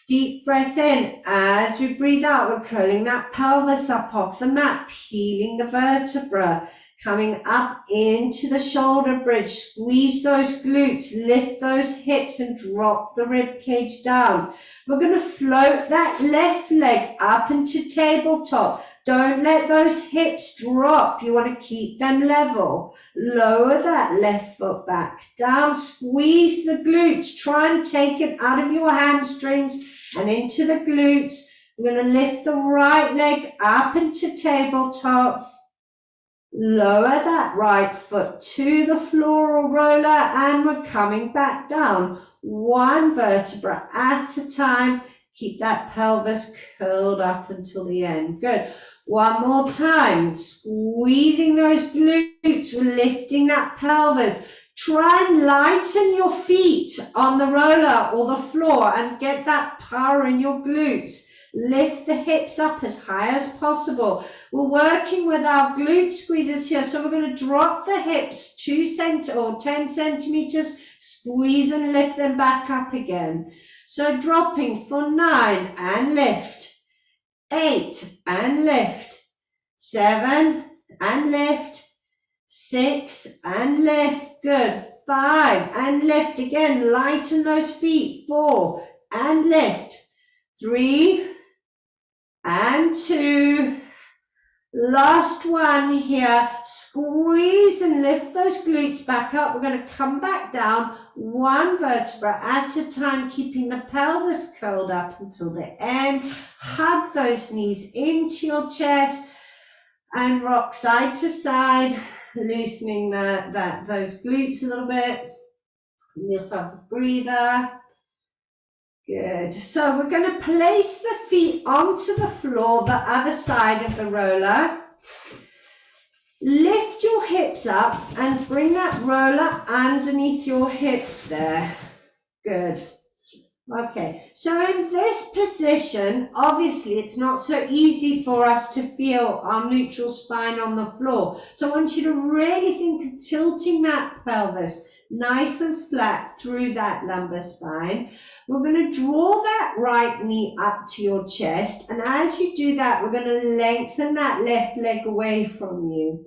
Deep breath in. As we breathe out, we're curling that pelvis up off the mat, peeling the vertebra, coming up into the shoulder bridge. Squeeze those glutes, lift those hips and drop the rib cage down. We're going to float that left leg up into tabletop. Don't let those hips drop. You want to keep them level. Lower that left foot back down. Squeeze the glutes. Try and take it out of your hamstrings and into the glutes. We're going to lift the right leg up into tabletop. Lower that right foot to the floor or roller, and we're coming back down. One vertebra at a time. Keep that pelvis curled up until the end. Good. One more time. Squeezing those glutes. We're lifting that pelvis. Try and lighten your feet on the roller or the floor and get that power in your glutes. Lift the hips up as high as possible. We're working with our glute squeezes here, so we're going to drop the hips 10 centimeters, squeeze and lift them back up again. So dropping for 9 and lift, 8 and lift, 7 and lift, 6 and lift. Good. 5 and lift again. Lighten those feet. 4 and lift. 3 and 2. Last one here. Squeeze and lift those glutes back up. We're going to come back down one vertebra at a time, keeping the pelvis curled up until the end. Hug those knees into your chest and rock side to side, loosening those glutes a little bit. Give yourself a breather. Good. So we're going to place the feet onto the floor, the other side of the roller. Lift your hips up and bring that roller underneath your hips there. Good. Okay. So in this position, obviously it's not so easy for us to feel our neutral spine on the floor. So I want you to really think of tilting that pelvis, nice and flat through that lumbar spine. We're going to draw that right knee up to your chest, and as you do that, we're going to lengthen that left leg away from you.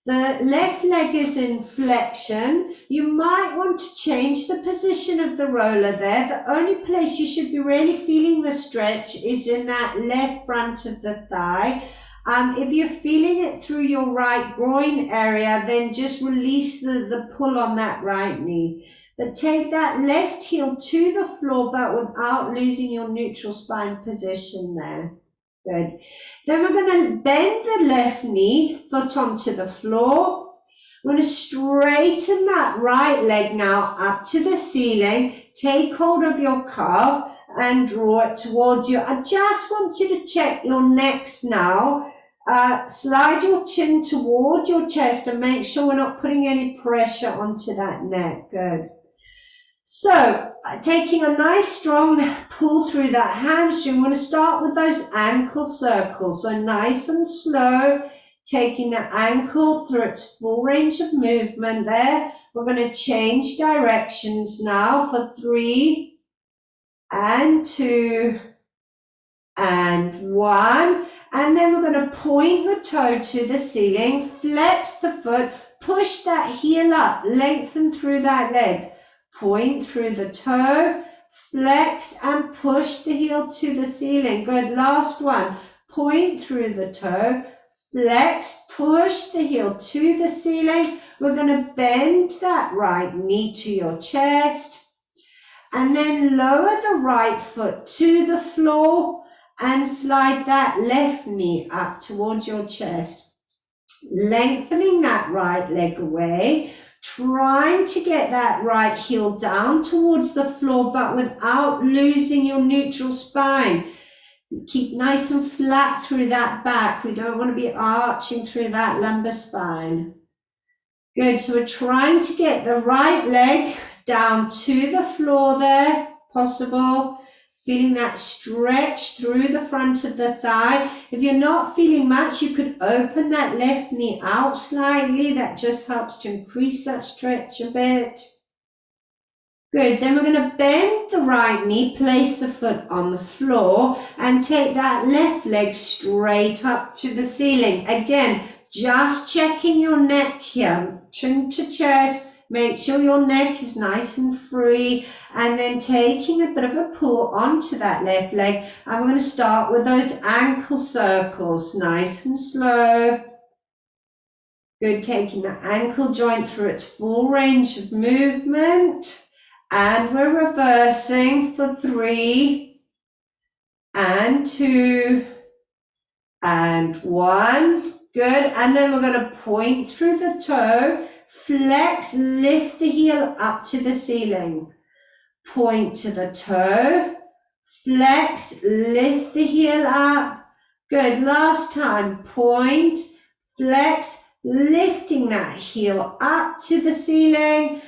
The left leg is in flexion. You might want to change the position of the roller there. The only place you should be really feeling the stretch is in that left front of the thigh. If you're feeling it through your right groin area, then just release the pull on that right knee. But take that left heel to the floor, but without losing your neutral spine position there. Good. Then we're going to bend the left knee, foot onto the floor. We're going to straighten that right leg now up to the ceiling. Take hold of your calf and draw it towards you. I just want you to check your necks now. Slide your chin toward your chest and make sure we're not putting any pressure onto that neck. Good. So, taking a nice strong pull through that hamstring, we're going to start with those ankle circles. So nice and slow, taking the ankle through its full range of movement there. We're going to change directions now for 3 and 2 and 1. And then we're going to point the toe to the ceiling, flex the foot, push that heel up, lengthen through that leg. Point through the toe, flex and push the heel to the ceiling. Good, last one. Point through the toe, flex, push the heel to the ceiling. We're going to bend that right knee to your chest and then lower the right foot to the floor and slide that left knee up towards your chest. Lengthening that right leg away. Trying to get that right heel down towards the floor, but without losing your neutral spine. Keep nice and flat through that back. We don't want to be arching through that lumbar spine. Good, so we're trying to get the right leg down to the floor there, possible. Feeling that stretch through the front of the thigh. If you're not feeling much, you could open that left knee out slightly. That just helps to increase that stretch a bit. Good, then we're going to bend the right knee, place the foot on the floor and take that left leg straight up to the ceiling. Again, just checking your neck here, chin to chest. Make sure your neck is nice and free, and then taking a bit of a pull onto that left leg. And we're going to start with those ankle circles, nice and slow. Good, taking the ankle joint through its full range of movement. And we're reversing for 3 and 2 and 1. Good, and then we're going to point through the toe. Flex, lift the heel up to the ceiling. Point to the toe. Flex, lift the heel up. Good, last time. Point, flex, lifting that heel up to the ceiling.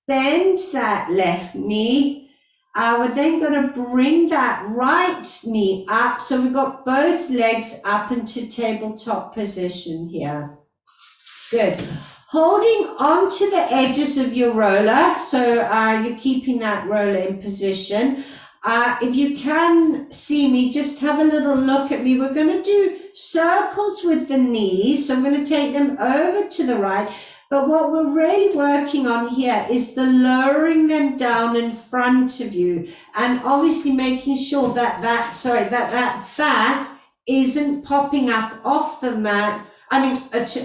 Bend that left knee. We're then going to bring that right knee up. So we've got both legs up into tabletop position here. Good. Holding onto the edges of your roller, so you're keeping that roller in position. If you can see me, just have a little look at me. We're going to do circles with the knees, so I'm going to take them over to the right. But what we're really working on here is the lowering them down in front of you, and obviously making sure that that back isn't popping up off the mat. I mean,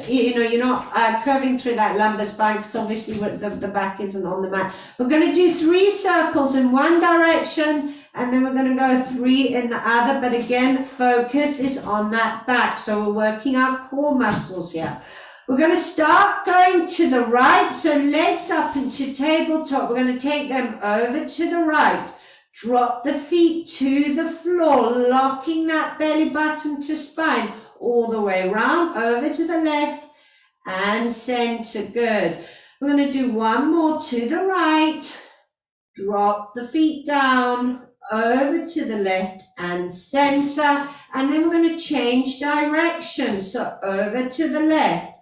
you're not curving through that lumbar spine because obviously the back isn't on the mat. We're going to do 3 circles in one direction and then we're going to go 3 in the other. But again, focus is on that back. So we're working our core muscles here. We're going to start going to the right. So legs up into tabletop. We're going to take them over to the right. Drop the feet to the floor, locking that belly button to spine. All the way around, over to the left and center. Good. We're going to do one more to the right. Drop the feet down, over to the left and center. And then we're going to change direction. So over to the left.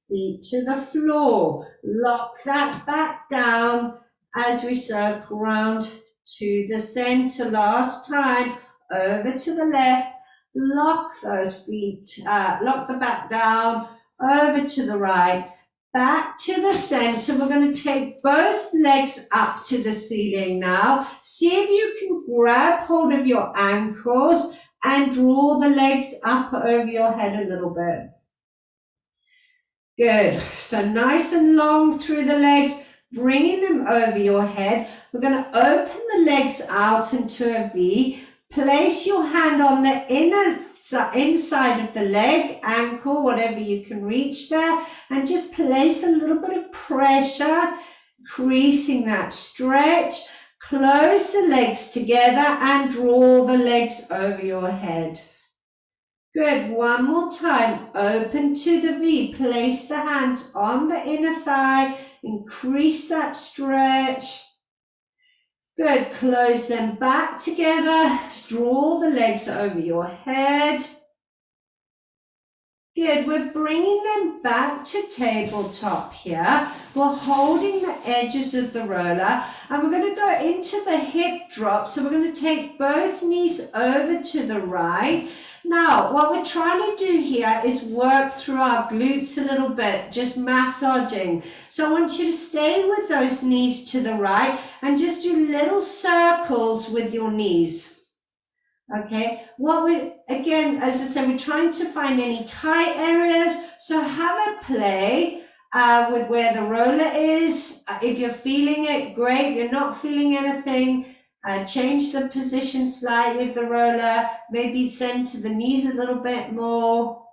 feet to the floor. Lock that back down as we circle round to the center. Last time, over to the left, lock those feet, lock the back down, over to the right, back to the center. We're going to take both legs up to the ceiling now. See if you can grab hold of your ankles and draw the legs up over your head a little bit. Good. So nice and long through the legs, bringing them over your head. We're going to open the legs out into a V. Place your hand on the inside of the leg, ankle, whatever you can reach there, and just place a little bit of pressure, increasing that stretch. Close the legs together and draw the legs over your head. Good. One more time. Open to the V. Place the hands on the inner thigh. Increase that stretch. Good. Close them back together. Draw the legs over your head. Good. We're bringing them back to tabletop here. We're holding the edges of the roller and we're going to go into the hip drop. So we're going to take both knees over to the right. Now, what we're trying to do here is work through our glutes a little bit, just massaging. So I want you to stay with those knees to the right and just do little circles with your knees. Okay, again, as I said, we're trying to find any tight areas. So have a play with where the roller is. If you're feeling it, great. If you're not feeling anything, change the position slightly of the roller, maybe center the knees a little bit more.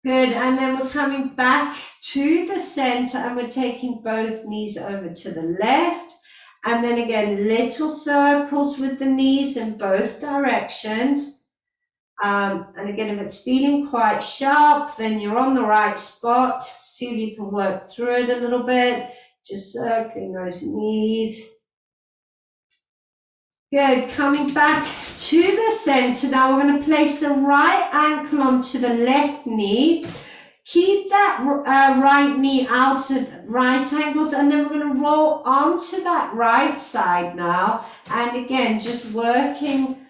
Good, and then we're coming back to the center and we're taking both knees over to the left. And then again, little circles with the knees in both directions. And again, if it's feeling quite sharp, then you're on the right spot. See if you can work through it a little bit. Just circling those knees. Good, coming back to the center. Now we're going to place the right ankle onto the left knee. Keep that right knee out at right angles, and then we're going to roll onto that right side now. And again, just working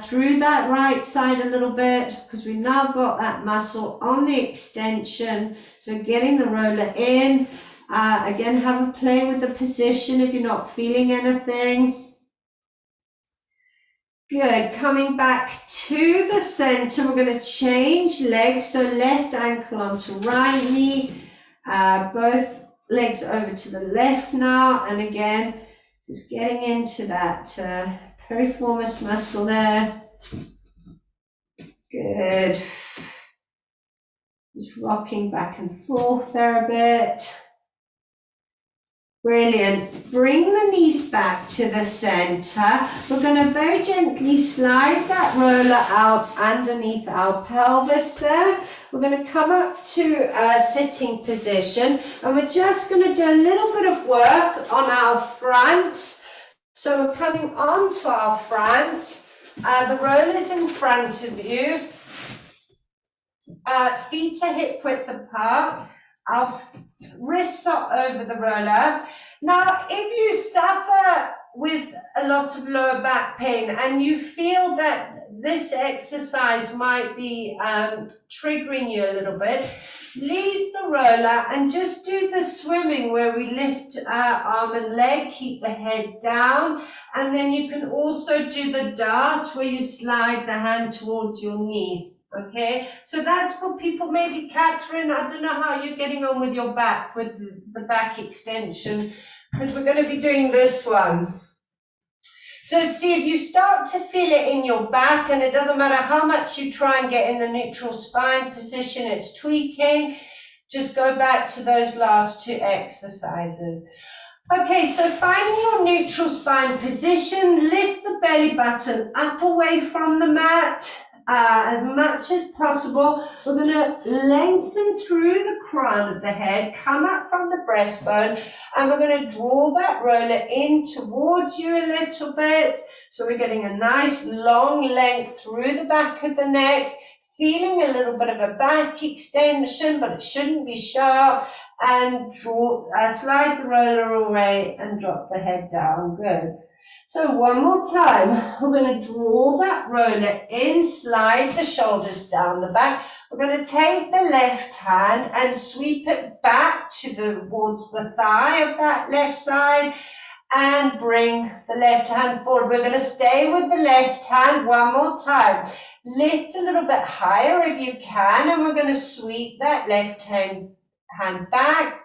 through that right side a little bit, because we've now got that muscle on the extension. So getting the roller in. Again, have a play with the position if you're not feeling anything. Good, coming back to the center, we're going to change legs, so left ankle onto right knee, both legs over to the left now, and again, just getting into that piriformis muscle there. Good, just rocking back and forth there a bit. Brilliant. Bring the knees back to the center. We're going to very gently slide that roller out underneath our pelvis there. We're going to come up to a sitting position and we're just going to do a little bit of work on our fronts. So we're coming onto our front. The roller's in front of you. Feet are hip width apart. Our wrists are over the roller. Now, if you suffer with a lot of lower back pain and you feel that this exercise might be triggering you a little bit, leave the roller and just do the swimming where we lift arm and leg, keep the head down, and then you can also do the dart where you slide the hand towards your knee. Okay, so that's for people, maybe Catherine, I don't know how you're getting on with your back, with the back extension, because we're going to be doing this one. So see, if you start to feel it in your back, and it doesn't matter how much you try and get in the neutral spine position, it's tweaking, just go back to those last two exercises. Okay, so finding your neutral spine position, lift the belly button up away from the mat. As much as possible. We're going to lengthen through the crown of the head, come up from the breastbone, and we're going to draw that roller in towards you a little bit. So we're getting a nice long length through the back of the neck. feeling a little bit of a back extension, but it shouldn't be sharp. And slide the roller away and drop the head down. Good. So one more time, we're going to draw that roller in, slide the shoulders down the back. We're going to take the left hand and sweep it back towards the thigh of that left side and bring the left hand forward. We're going to stay with the left hand one more time. Lift a little bit higher if you can, and we're going to sweep that left hand back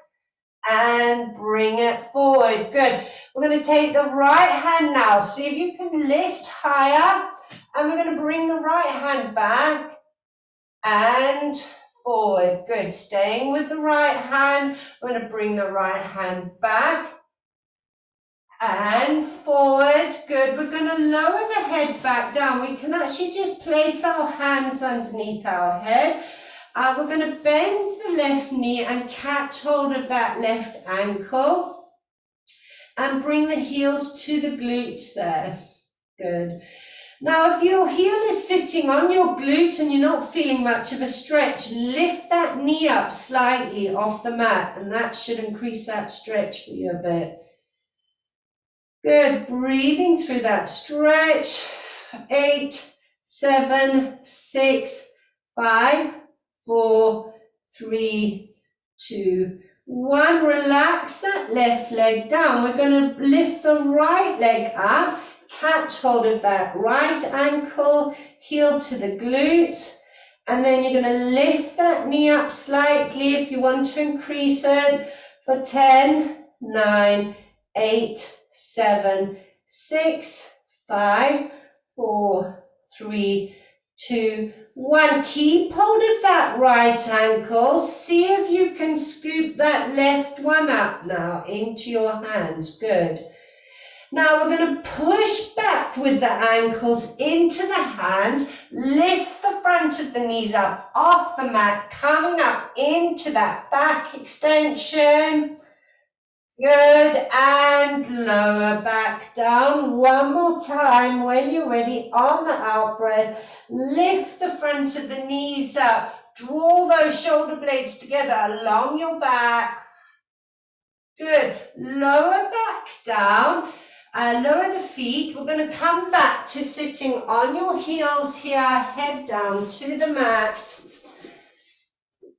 and bring it forward. Good. We're going to take the right hand now. See if you can lift higher, and we're going to bring the right hand back and forward. Good. Staying with the right hand, we're going to bring the right hand back and forward. Good. We're going to lower the head back down. We can actually just place our hands underneath our head. We're going to bend the left knee and catch hold of that left ankle and bring the heels to the glutes there. Good. Now, if your heel is sitting on your glute and you're not feeling much of a stretch, lift that knee up slightly off the mat, and that should increase that stretch for you a bit. Good. Breathing through that stretch. 8, 7, 6, 5, 4, 3, 2, 1. Relax that left leg down. We're going to lift the right leg up, catch hold of that right ankle, heel to the glute, and then you're going to lift that knee up slightly if you want to increase it for 10, 9, 8, 7, 6, 5, 4, 3, 2, 1. Keep hold of that right ankle. See if you can scoop that left one up now into your hands. Good. Now we're going to push back with the ankles into the hands. Lift the front of the knees up off the mat, coming up into that back extension. Good, and lower back down. One more time when you're ready on the out breath. Lift the front of the knees up. Draw those shoulder blades together along your back. Good. Lower back down. Lower the feet. We're going to come back to sitting on your heels here, head down to the mat.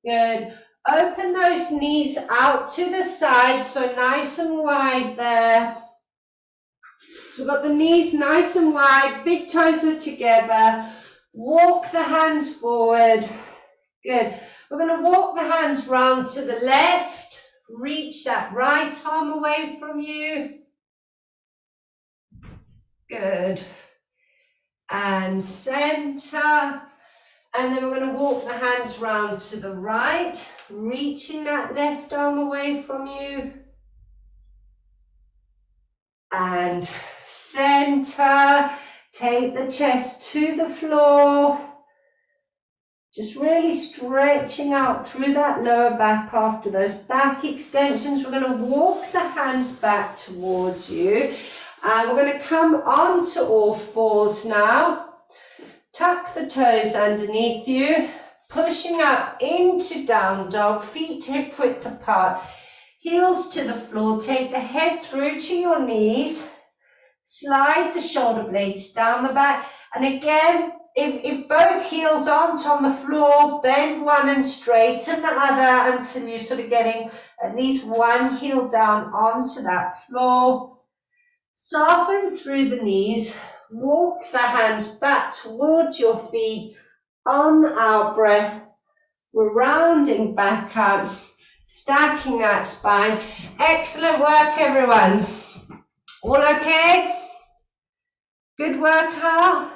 Good. Open those knees out to the side, so nice and wide there. So we've got the knees nice and wide, big toes are together. Walk the hands forward. Good. We're going to walk the hands round to the left. Reach that right arm away from you. Good. And center. And then we're going to walk the hands round to the right, reaching that left arm away from you. And center. Take the chest to the floor. Just really stretching out through that lower back after those back extensions. We're going to walk the hands back towards you. And we're going to come onto all fours now. Tuck the toes underneath you, pushing up into down dog, feet hip width apart, heels to the floor, take the head through to your knees, slide the shoulder blades down the back, and again, if both heels aren't on the floor, bend one and straighten the other until you're sort of getting at least one heel down onto that floor. Soften through the knees. Walk the hands back towards your feet. On the out breath, we're rounding back up, stacking that spine. Excellent work, everyone. All okay? Good workout?